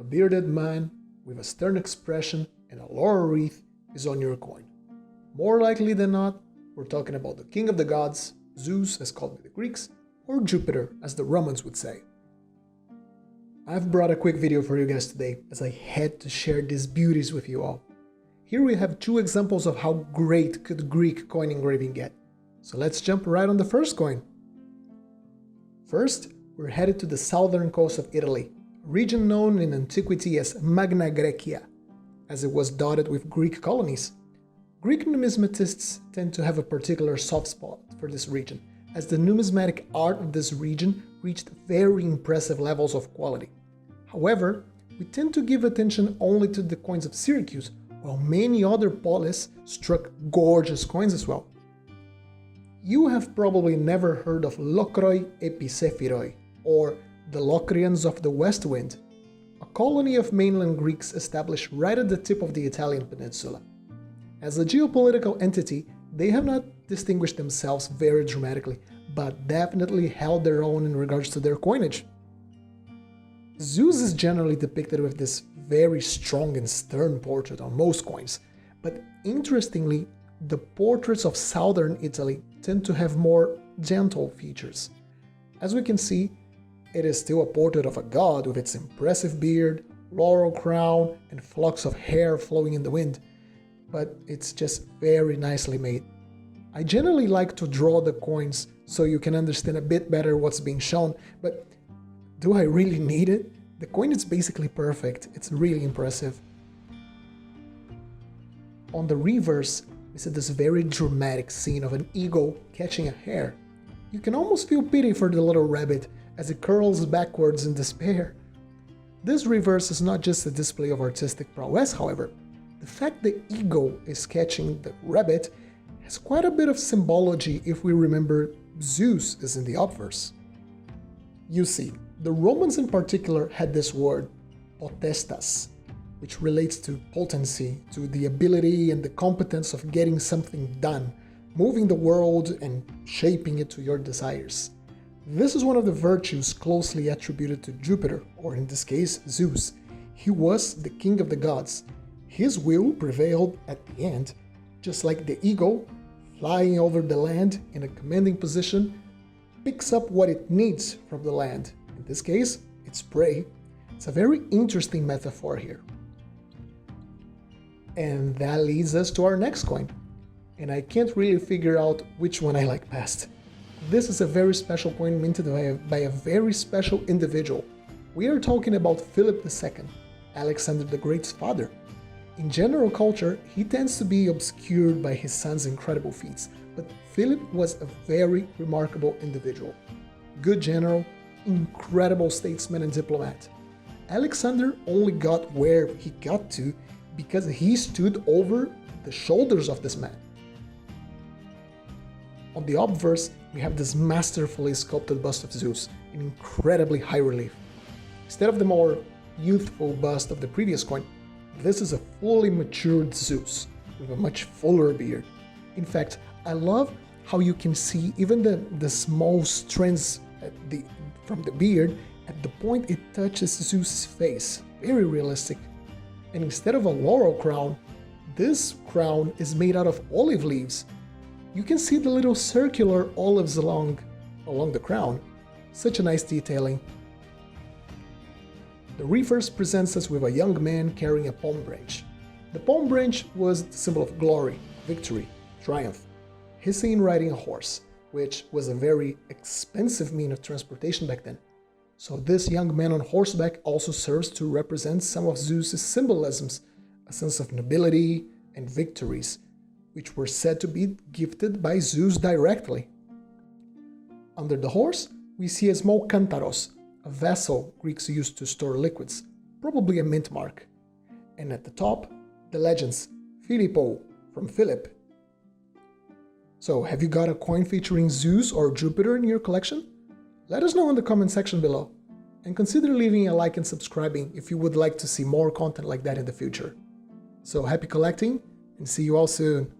a bearded man with a stern expression and a laurel wreath is on your coin. More likely than not, we're talking about the king of the gods, Zeus as called by the Greeks, or Jupiter as the Romans would say. I've brought a quick video for you guys today as I had to share these beauties with you all. Here we have two examples of how great could Greek coin engraving get. So let's jump right on the first coin. First, we're headed to the southern coast of Italy, a region known in antiquity as Magna Graecia, as it was dotted with Greek colonies. Greek numismatists tend to have a particular soft spot for this region, as the numismatic art of this region reached very impressive levels of quality. However, we tend to give attention only to the coins of Syracuse, while many other polis struck gorgeous coins as well. You have probably never heard of Lochroi Episephiroi, or the Locrians of the West Wind, a colony of mainland Greeks established right at the tip of the Italian peninsula. As a geopolitical entity, they have not distinguished themselves very dramatically, but definitely held their own in regards to their coinage. Zeus is generally depicted with this very strong and stern portrait on most coins, but interestingly, the portraits of southern Italy tend to have more gentle features. As we can see, it is still a portrait of a god with its impressive beard, laurel crown, and flocks of hair flowing in the wind, but it's just very nicely made. I generally like to draw the coins so you can understand a bit better what's being shown, but do I really need it? The coin is basically perfect, it's really impressive. On the reverse, we see this very dramatic scene of an eagle catching a hare. You can almost feel pity for the little rabbit as it curls backwards in despair. This reverse is not just a display of artistic prowess, however. The fact the eagle is catching the rabbit has quite a bit of symbology if we remember Zeus is in the obverse. You see, the Romans in particular had this word, potestas, which relates to potency, to the ability and the competence of getting something done, moving the world and shaping it to your desires. This is one of the virtues closely attributed to Jupiter, or in this case, Zeus. He was the king of the gods. His will prevailed at the end, just like the eagle, flying over the land in a commanding position, picks up what it needs from the land. In this case, it's prey. It's a very interesting metaphor here. And that leads us to our next coin. And I can't really figure out which one I like best. This is a very special coin minted by a very special individual. We are talking about Philip II, Alexander the Great's father. In general culture, he tends to be obscured by his son's incredible feats, but Philip was a very remarkable individual. Good general, incredible statesman and diplomat. Alexander only got where he got to because he stood over the shoulders of this man. On the obverse, we have this masterfully sculpted bust of Zeus in incredibly high relief. Instead of the more youthful bust of the previous coin, this is a fully matured Zeus with a much fuller beard. In fact, I love how you can see even the small strands from the beard at the point it touches Zeus' face. Very realistic. And instead of a laurel crown, this crown is made out of olive leaves. You can see the little circular olives along the crown. Such a nice detailing. The reverse presents us with a young man carrying a palm branch. The palm branch was the symbol of glory, victory, triumph. He's seen riding a horse, which was a very expensive means of transportation back then. So this young man on horseback also serves to represent some of Zeus' symbolisms, a sense of nobility and victories, which were said to be gifted by Zeus directly. Under the horse, we see a small kantaros, a vessel Greeks used to store liquids, probably a mint mark. And at the top, the legends, Philippo, from Philip. So, have you got a coin featuring Zeus or Jupiter in your collection? Let us know in the comment section below. And consider leaving a like and subscribing if you would like to see more content like that in the future. So happy collecting, and see you all soon!